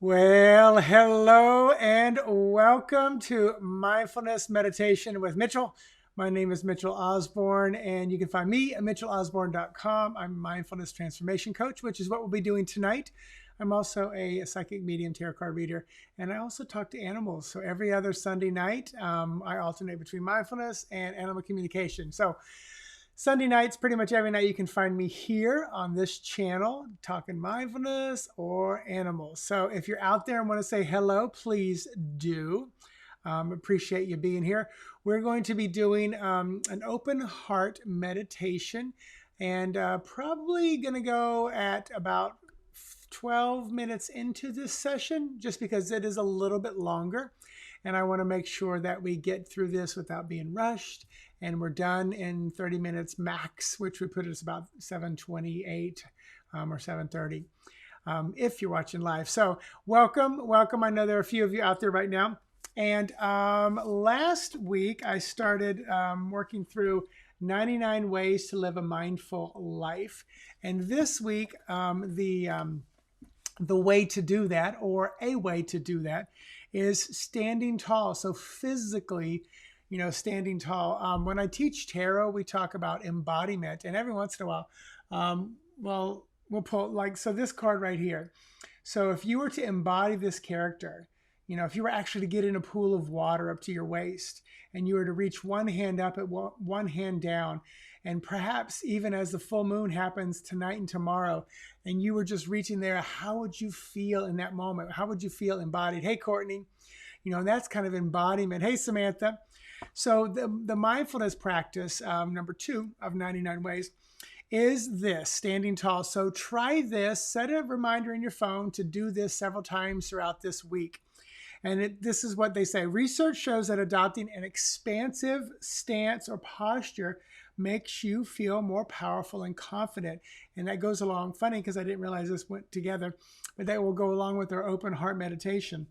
Well, hello and welcome to Mindfulness Meditation with Mitchell. My name is Mitchell Osborn, and you can find me at mitchellosborn.com. I'm a mindfulness transformation coach, which is what we'll be doing tonight. I'm also a psychic medium tarot card reader, and I also talk to animals. So every other Sunday night, I alternate between mindfulness and animal communication. So Sunday nights, pretty much every night, you can find me here on this channel talking mindfulness or animals. So if you're out there and want to say hello, please do. Appreciate you being here. We're going to be doing an open heart meditation, and probably going to go at about 12 minutes into this session, just because it is a little bit longer. And I want to make sure that we get through this without being rushed. And we're done in 30 minutes max, which would put us about 7:28 or 7:30 if you're watching live. So welcome. I know there are a few of you out there right now. And last week, I started working through 99 ways to live a mindful life. And this week, the way to do that, or a way to do that, is standing tall. So physically, standing tall. When I teach tarot, we talk about embodiment, and every once in a while, we'll pull so this card right here. So if you were to embody this character, if you were actually to get in a pool of water up to your waist, and you were to reach one hand up and one hand down, and perhaps even as the full moon happens tonight and tomorrow, and you were just reaching there, how would you feel in that moment? How would you feel embodied? Hey, Courtney, and that's kind of embodiment. Hey, Samantha. So the mindfulness practice, number 2 of 99 ways, is this, standing tall. So try this, set a reminder in your phone to do this several times throughout this week. And this is what they say. Research shows that adopting an expansive stance or posture makes you feel more powerful and confident. And that goes along, funny because I didn't realize this went together, but that will go along with our open heart meditation.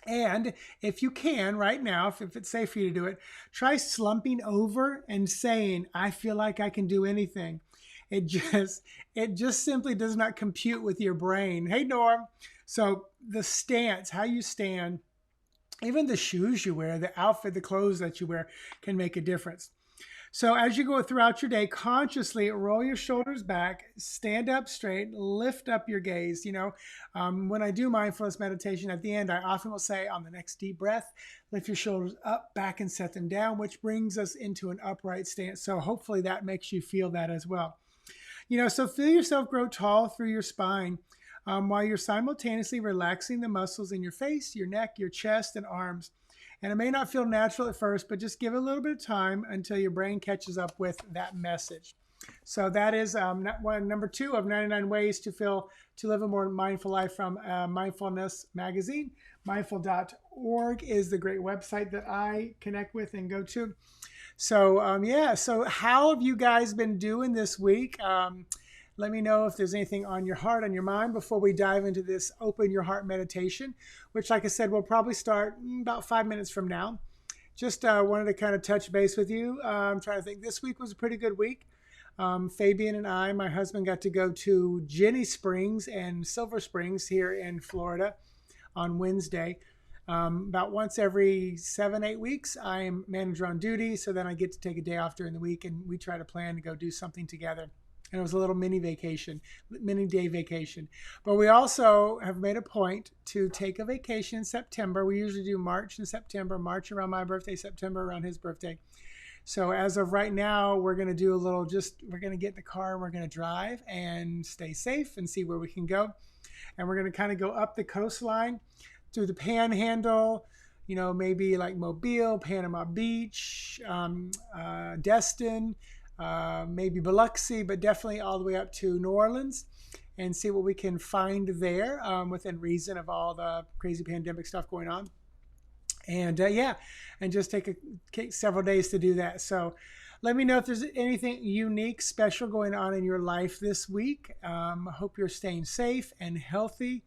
And if you can right now, if it's safe for you to do it, try slumping over and saying, I feel like I can do anything. It just simply does not compute with your brain. Hey, Norm. So the stance, how you stand, even the shoes you wear, the outfit, the clothes that you wear can make a difference. So as you go throughout your day, consciously roll your shoulders back, stand up straight, lift up your gaze. When I do mindfulness meditation at the end, I often will say on the next deep breath, lift your shoulders up, back, and set them down, which brings us into an upright stance. So hopefully that makes you feel that as well. So feel yourself grow tall through your spine while you're simultaneously relaxing the muscles in your face, your neck, your chest, and arms. And it may not feel natural at first, but just give it a little bit of time until your brain catches up with that message. So that is number 2 of 99 ways to live a more mindful life from Mindfulness Magazine. Mindful.org is the great website that I connect with and go to. So so how have you guys been doing this week? Let me know if there's anything on your heart, on your mind, before we dive into this Open Your Heart meditation, which, like I said, we'll probably start about 5 minutes from now. Just wanted to kind of touch base with you. I'm trying to think. This week was a pretty good week. Fabian and I, my husband, got to go to Jenny Springs and Silver Springs here in Florida on Wednesday. About once every 7-8 weeks, I am manager on duty, so then I get to take a day off during the week, and we try to plan to go do something together. And it was a little mini day vacation. But we also have made a point to take a vacation in September. We usually do March and September, March around my birthday, September around his birthday. So as of right now, we're going to do we're going to get in the car and we're going to drive and stay safe and see where we can go. And we're going to kind of go up the coastline through the Panhandle, maybe like Mobile, Panama Beach, Destin, maybe Biloxi, but definitely all the way up to New Orleans, and see what we can find there within reason of all the crazy pandemic stuff going on. And and just take several days to do that. So let me know if there's anything unique, special going on in your life this week. Hope you're staying safe and healthy.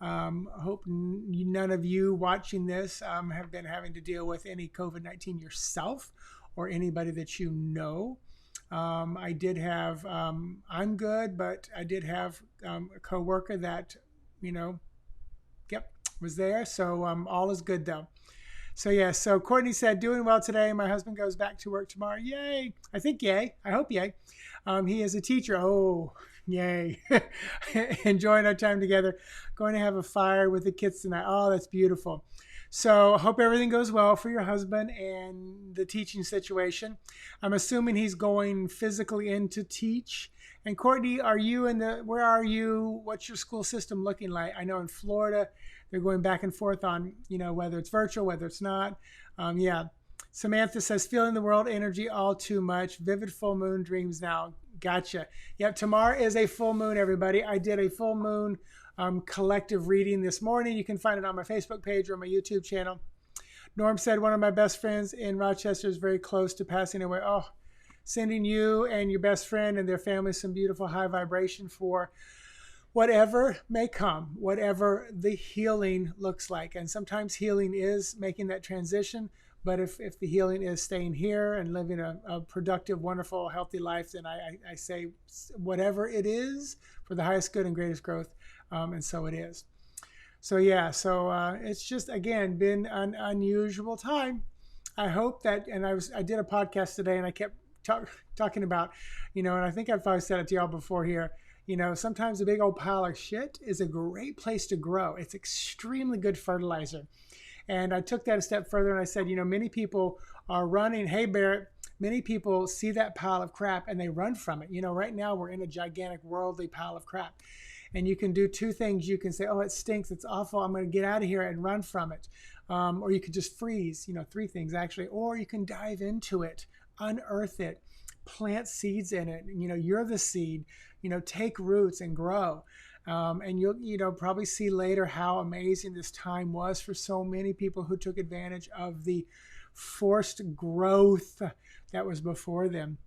Hope none of you watching this have been having to deal with any COVID-19 yourself or anybody that you know. I did have, I'm good, but I did have a coworker that, was there. So all is good though. So yeah, so Courtney said, doing well today. My husband goes back to work tomorrow. Yay. I think yay. I hope yay. He is a teacher. Oh, yay. Enjoying our time together. Going to have a fire with the kids tonight. Oh, that's beautiful. So I hope everything goes well for your husband and the teaching situation. I'm assuming he's going physically in to teach. And Courtney, where are you? What's your school system looking like? I know in Florida, they're going back and forth on, whether it's virtual, whether it's not. Yeah. Samantha says, feeling the world energy all too much. Vivid full moon dreams now. Gotcha. Yep. Tomorrow is a full moon, everybody. I did a full moon collective reading this morning. You can find it on my Facebook page or my YouTube channel. Norm said, one of my best friends in Rochester is very close to passing away. Oh, sending you and your best friend and their family some beautiful high vibration for whatever may come, whatever the healing looks like. And sometimes healing is making that transition. But if the healing is staying here and living a productive, wonderful, healthy life, then I say whatever it is for the highest good and greatest growth. And so it is. So yeah, it's just, again, been an unusual time. I hope that, and I did a podcast today and I kept talking about, and I think I've probably said it to y'all before here, sometimes a big old pile of shit is a great place to grow. It's extremely good fertilizer. And I took that a step further and I said, many people are running. Hey, Barrett, many people see that pile of crap and they run from it. Right now we're in a gigantic worldly pile of crap. And you can do two things. You can say, oh, it stinks, it's awful, I'm going to get out of here and run from it. Or you could just freeze, three things actually. Or you can dive into it, unearth it, plant seeds in it. You're the seed, take roots and grow. And you'll probably see later how amazing this time was for so many people who took advantage of the forced growth that was before them.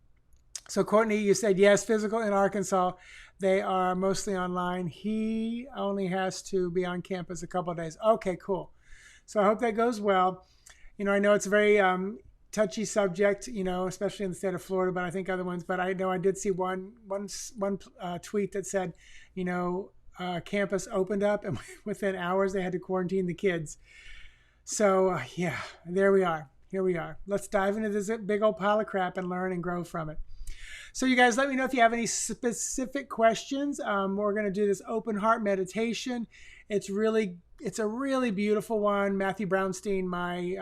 So Courtney, you said yes, physical in Arkansas. They are mostly online. He only has to be on campus a couple of days. Okay, cool. So I hope that goes well. I know it's a very touchy subject, especially in the state of Florida, but I think other ones. But I know I did see one tweet that said, campus opened up and within hours they had to quarantine the kids. So yeah, there we are. Here we are. Let's dive into this big old pile of crap and learn and grow from it. So you guys, let me know if you have any specific questions. We're going to do this open heart meditation. It's a really beautiful one. Matthew Brownstein, my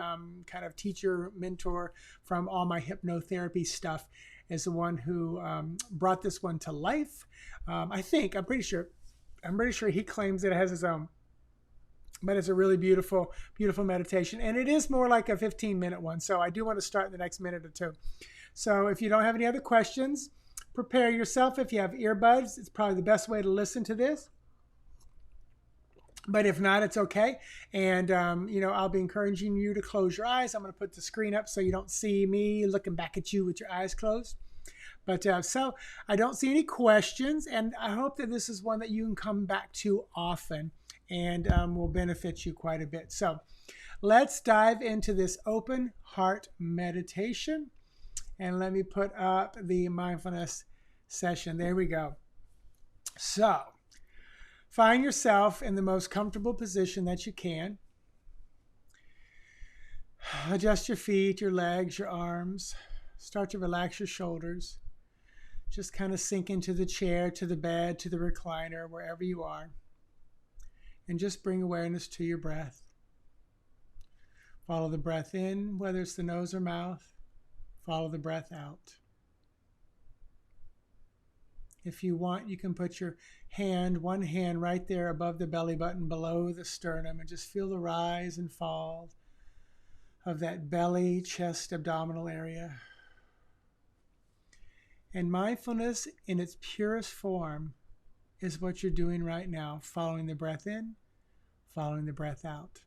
kind of teacher, mentor from all my hypnotherapy stuff, is the one who brought this one to life. I'm pretty sure he claims that it has his own. But it's a really beautiful, beautiful meditation. And it is more like a 15-minute one. So I do want to start in the next minute or two. So if you don't have any other questions, prepare yourself. If you have earbuds, it's probably the best way to listen to this. But if not, it's okay. And, I'll be encouraging you to close your eyes. I'm going to put the screen up so you don't see me looking back at you with your eyes closed. But so I don't see any questions. And I hope that this is one that you can come back to often and will benefit you quite a bit. So let's dive into this open heart meditation. And let me put up the mindfulness session. There we go. So find yourself in the most comfortable position that you can. Adjust your feet, your legs, your arms. Start to relax your shoulders. Just kind of sink into the chair, to the bed, to the recliner, wherever you are. And just bring awareness to your breath. Follow the breath in, whether it's the nose or mouth. Follow the breath out. If you want, you can put your one hand right there above the belly button, below the sternum, and just feel the rise and fall of that belly, chest, abdominal area. And mindfulness in its purest form is what you're doing right now, following the breath in, following the breath out.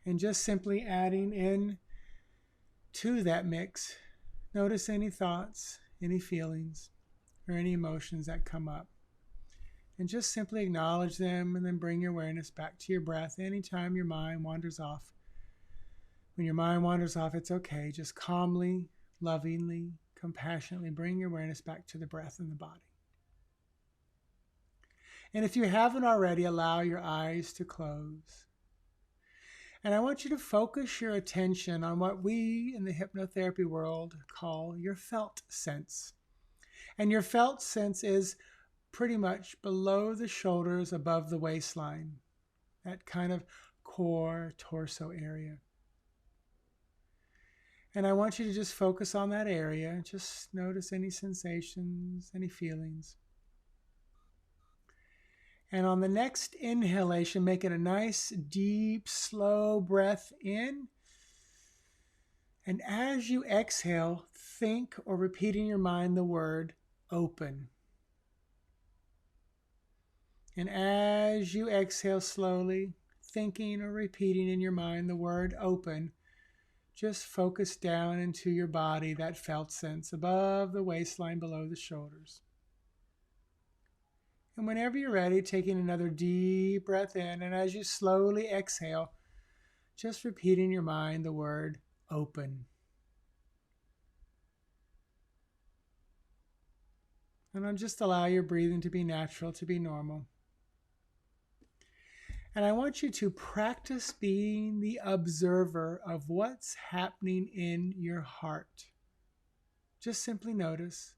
And just simply adding in to that mix, notice any thoughts, any feelings, or any emotions that come up. And just simply acknowledge them and then bring your awareness back to your breath anytime your mind wanders off. When your mind wanders off, it's okay. Just calmly, lovingly, compassionately bring your awareness back to the breath and the body. And if you haven't already, allow your eyes to close. And I want you to focus your attention on what we in the hypnotherapy world call your felt sense. And your felt sense is pretty much below the shoulders, above the waistline, that kind of core torso area. And I want you to just focus on that area. Just notice any sensations, any feelings. And on the next inhalation, make it a nice, deep, slow breath in. And as you exhale, think or repeat in your mind the word open. And as you exhale slowly, thinking or repeating in your mind the word open, just focus down into your body, that felt sense above the waistline, below the shoulders. And whenever you're ready, taking another deep breath in, and as you slowly exhale, just repeat in your mind the word open. And then just allow your breathing to be natural, to be normal. And I want you to practice being the observer of what's happening in your heart. Just simply notice.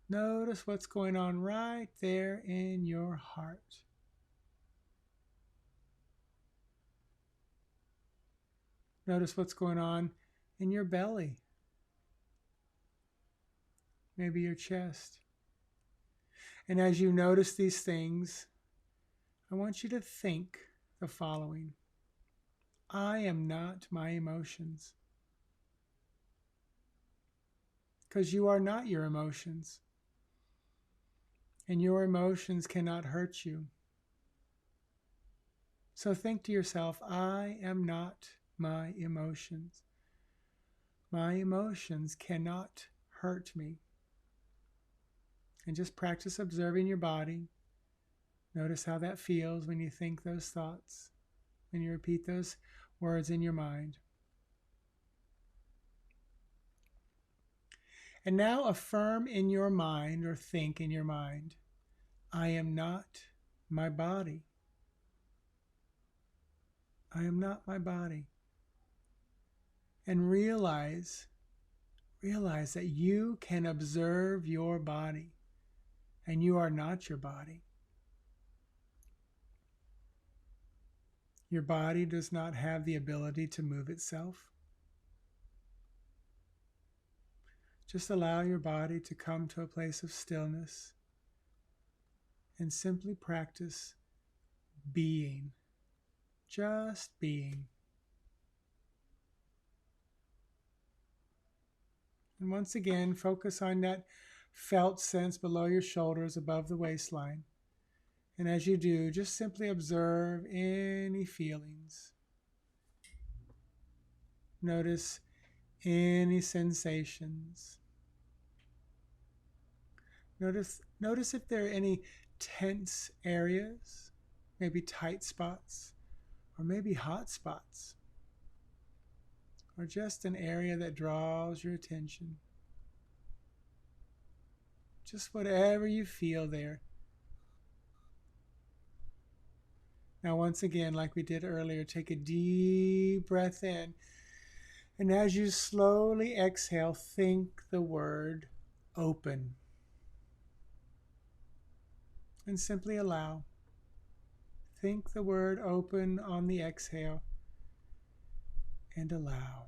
Notice what's going on right there in your heart. Notice what's going on in your belly. Maybe your chest. And as you notice these things, I want you to think the following. I am not my emotions. Because you are not your emotions. And your emotions cannot hurt you. So think to yourself, I am not my emotions. My emotions cannot hurt me. And just practice observing your body. Notice how that feels when you think those thoughts, when you repeat those words in your mind. And now affirm in your mind, or think in your mind, I am not my body. I am not my body. And realize that you can observe your body, and you are not your body. Your body does not have the ability to move itself. Just allow your body to come to a place of stillness and simply practice being, just being. And once again, focus on that felt sense below your shoulders, above the waistline. And as you do, just simply observe any feelings. Notice any sensations. Notice if there are any tense areas, maybe tight spots, or maybe hot spots, or just an area that draws your attention. Just whatever you feel there. Now, once again, like we did earlier, take a deep breath in. And as you slowly exhale, think the word open. And simply allow. Think the word open on the exhale and allow.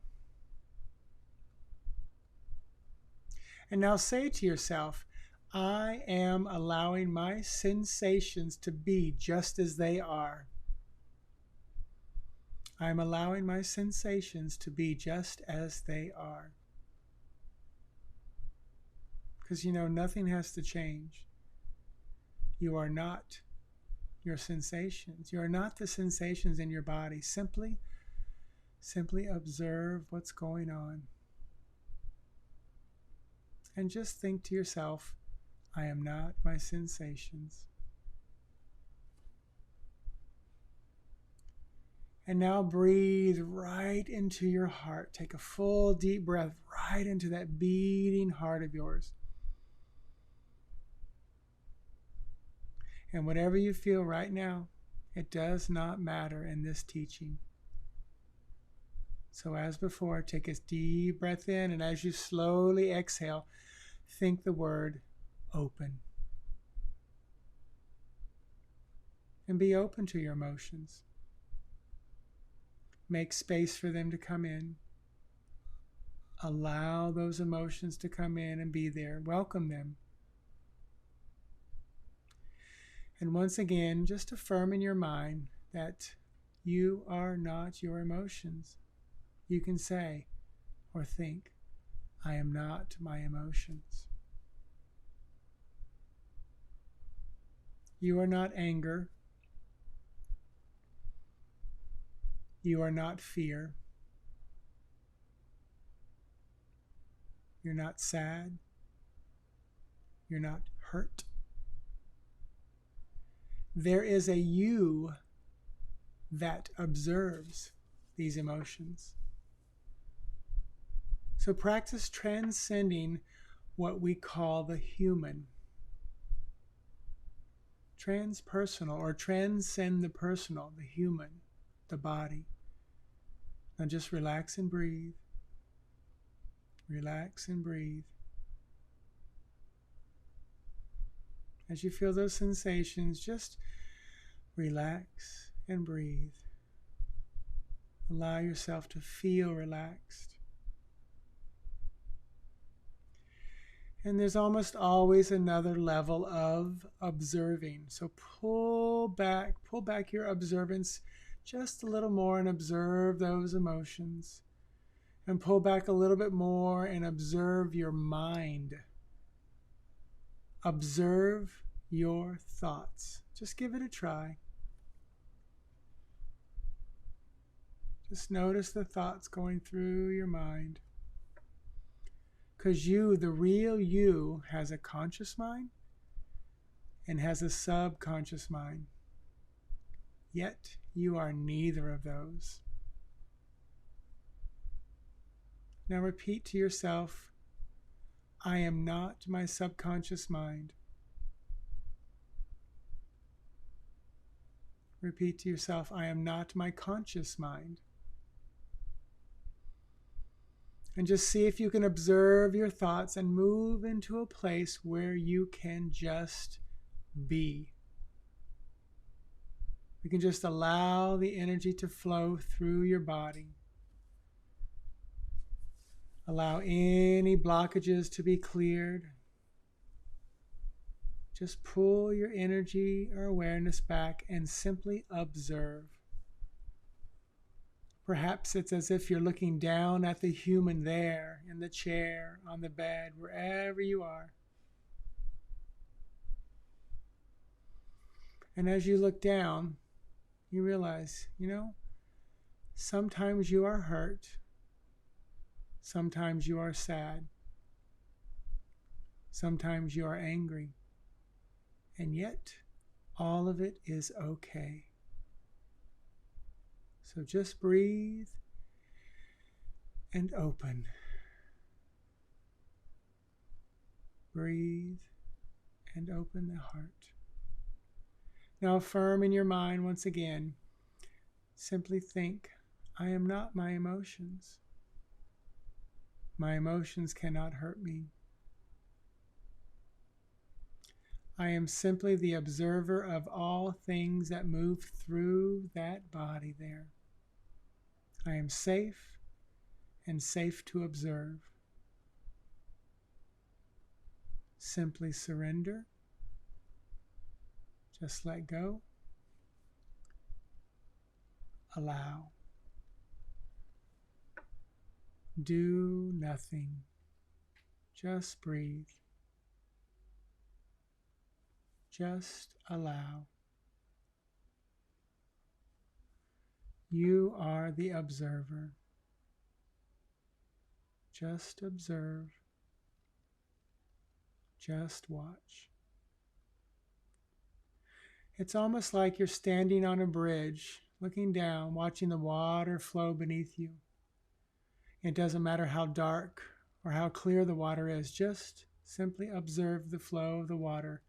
And now say to yourself, I am allowing my sensations to be just as they are. I am allowing my sensations to be just as they are. Because nothing has to change. You are not your sensations. You are not the sensations in your body. Simply observe what's going on. And just think to yourself, I am not my sensations. And now breathe right into your heart. Take a full deep breath right into that beating heart of yours. And whatever you feel right now, it does not matter in this teaching. So as before, take a deep breath in, and as you slowly exhale, think the word open. And be open to your emotions. Make space for them to come in. Allow those emotions to come in and be there. Welcome them. And once again, just affirm in your mind that you are not your emotions. You can say or think, I am not my emotions. You are not anger. You are not fear. You're not sad. You're not hurt. There is a you that observes these emotions. So practice transcending what we call the human. Transpersonal, or transcend the personal, the human, the body. Now just relax and breathe. Relax and breathe. As you feel those sensations, just relax and breathe. Allow yourself to feel relaxed. And there's almost always another level of observing. So pull back your observance just a little more and observe those emotions. And pull back a little bit more and observe your mind. Observe your thoughts. Just give it a try. Just notice the thoughts going through your mind. Because you, the real you, has a conscious mind and has a subconscious mind. Yet you are neither of those. Now repeat to yourself, I am not my subconscious mind. Repeat to yourself, I am not my conscious mind. And just see if you can observe your thoughts and move into a place where you can just be. You can just allow the energy to flow through your body. Allow any blockages to be cleared. Just pull your energy or awareness back and simply observe. Perhaps it's as if you're looking down at the human there, in the chair, on the bed, wherever you are. And as you look down, you realize, sometimes you are hurt. Sometimes you are sad. Sometimes you are angry. And yet, all of it is okay. So just breathe and open. Breathe and open the heart. Now affirm in your mind once again. Simply think, I am not my emotions. My emotions cannot hurt me. I am simply the observer of all things that move through that body there. I am safe and safe to observe. Simply surrender. Just let go. Allow. Do nothing. Just breathe. Just allow. You are the observer. Just observe. Just watch. It's almost like you're standing on a bridge, looking down, watching the water flow beneath you. It doesn't matter how dark or how clear the water is, just simply observe the flow of the water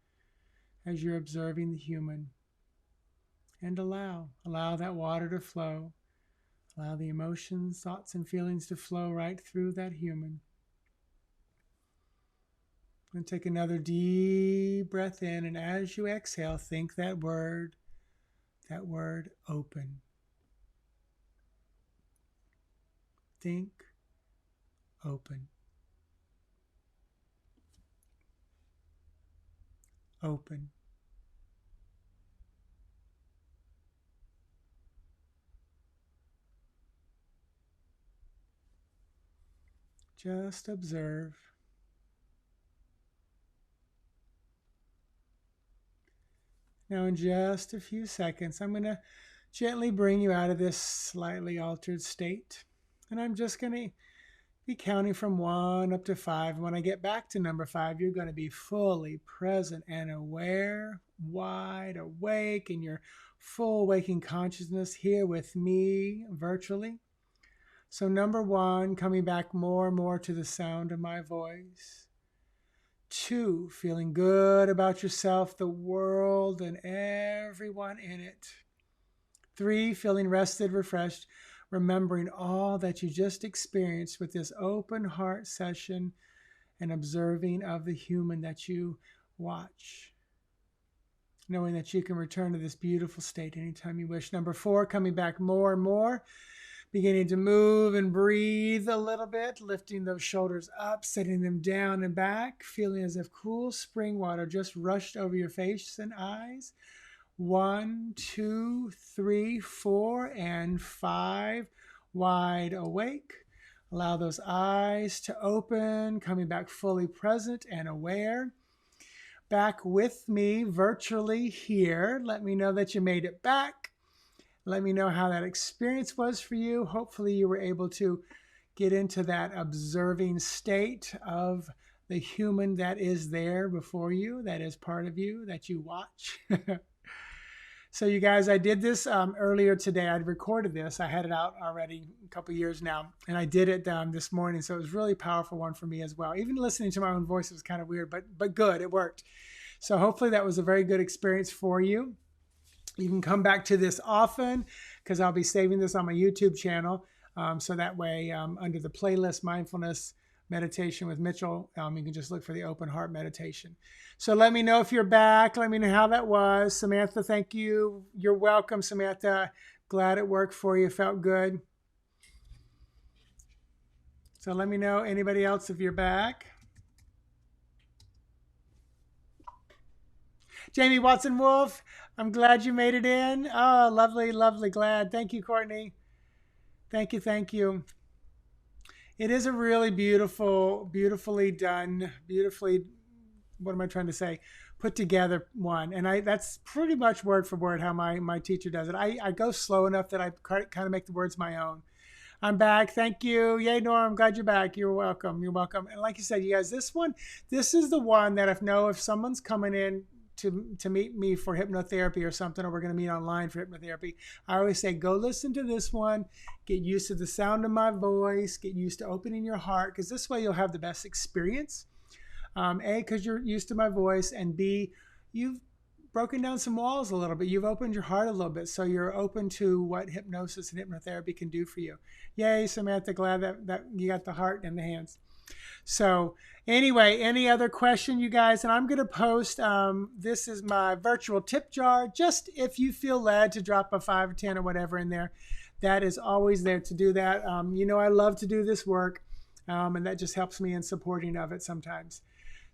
as you're observing the human. And allow that water to flow. Allow the emotions, thoughts, and feelings to flow right through that human. And take another deep breath in, and as you exhale, think that word open. Think open. Open. Just observe. Now in just a few seconds, I'm going to gently bring you out of this slightly altered state. And I'm just going to be counting from 1 up to 5. And when I get back to number 5, you're going to be fully present and aware, wide awake in your full waking consciousness here with me virtually. So number 1, coming back more and more to the sound of my voice. 2, feeling good about yourself, the world, and everyone in it. 3, feeling rested, refreshed, remembering all that you just experienced with this open heart session and observing of the human that you watch. Knowing that you can return to this beautiful state anytime you wish. Number 4, coming back more and more. Beginning to move and breathe a little bit, lifting those shoulders up, setting them down and back, feeling as if cool spring water just rushed over your face and eyes. 1, 2, 3, 4, and 5. Wide awake. Allow those eyes to open, coming back fully present and aware. Back with me virtually here. Let me know that you made it back. Let me know how that experience was for you. Hopefully you were able to get into that observing state of the human that is there before you, that is part of you, that you watch. So you guys, I did this earlier today. I'd recorded this. I had it out already a couple years now, and I did it this morning. So it was a really powerful one for me as well. Even listening to my own voice was kind of weird, but good. It worked. So hopefully that was a very good experience for you. You can come back to this often because I'll be saving this on my YouTube channel. So that way, under the playlist Mindfulness Meditation with Mitchell, you can just look for the open heart meditation. So let me know if you're back. Let me know how that was. Samantha, thank you. You're welcome, Samantha. Glad it worked for you. Felt good. So let me know, anybody else, if you're back. Jamie Watson-Wolf, I'm glad you made it in. Oh, lovely, lovely, glad. Thank you, Courtney. Thank you, thank you. It is a really beautifully done, what am I trying to say? Put together one. And that's pretty much word for word how my teacher does it. I go slow enough that I kind of make the words my own. I'm back. Thank you. Yay, Norm. I'm glad you're back. You're welcome. You're welcome. And like you said, you guys, this is the one that if someone's coming in to meet me for hypnotherapy or something, or we're going to meet online for hypnotherapy, I always say, go listen to this one, get used to the sound of my voice, get used to opening your heart, because this way you'll have the best experience. A, because you're used to my voice, and B, you've broken down some walls a little bit. You've opened your heart a little bit, so you're open to what hypnosis and hypnotherapy can do for you. Yay, Samantha, glad that you got the heart and the hands. So anyway, any other question, you guys? And I'm going to post, this is my virtual tip jar. Just if you feel led to drop a 5 or 10 or whatever in there, that is always there to do that. I love to do this work, and that just helps me in supporting of it sometimes.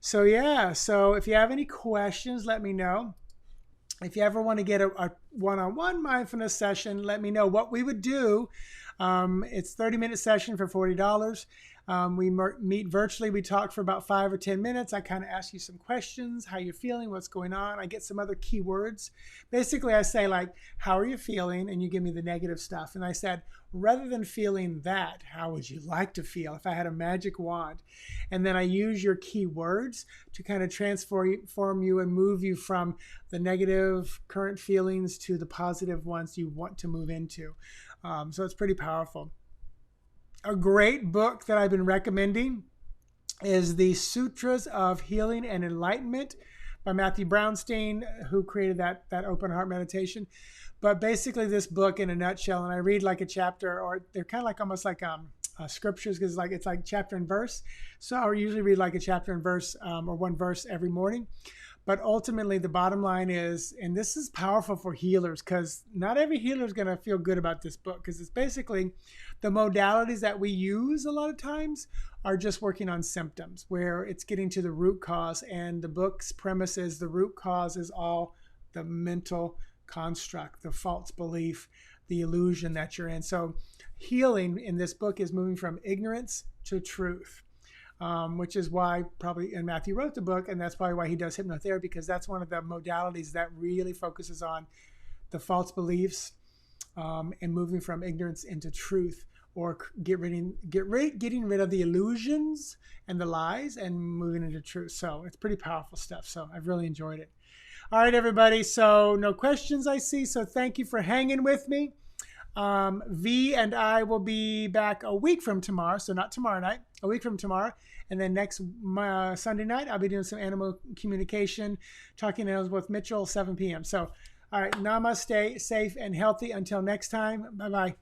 So yeah, so if you have any questions, let me know. If you ever want to get a one-on-one mindfulness session, let me know what we would do. It's a 30-minute session for $40. We meet virtually. We talk for about 5 or 10 minutes. I kind of ask you some questions, how you're feeling, what's going on. I get some other keywords. Basically, I say like, how are you feeling? And you give me the negative stuff. And I said, rather than feeling that, how would you like to feel if I had a magic wand? And then I use your keywords to kind of transform you and move you from the negative current feelings to the positive ones you want to move into. So it's pretty powerful. A great book that I've been recommending is The Sutras of Healing and Enlightenment by Matthew Brownstein, who created that open heart meditation. But basically, this book in a nutshell, and I read like a chapter, or they're kind of like almost like scriptures, because it's like chapter and verse. So I usually read like a chapter and verse, or one verse every morning. But ultimately, the bottom line is, and this is powerful for healers, because not every healer is going to feel good about this book, because it's basically the modalities that we use a lot of times are just working on symptoms, where it's getting to the root cause. And the book's premise is the root cause is all the mental construct, the false belief, the illusion that you're in. So healing in this book is moving from ignorance to truth. Which is why probably, and Matthew wrote the book, and that's probably why he does hypnotherapy, because that's one of the modalities that really focuses on the false beliefs, and moving from ignorance into truth, or getting rid of the illusions and the lies and moving into truth. So it's pretty powerful stuff. So I've really enjoyed it. All right, everybody. So no questions I see. So thank you for hanging with me. V and I will be back a week from tomorrow. So not tomorrow night, a week from tomorrow. And then next Sunday night, I'll be doing some animal communication, talking to Elizabeth Mitchell, 7 p.m. So, all right, namaste, safe and healthy. Until next time, bye-bye.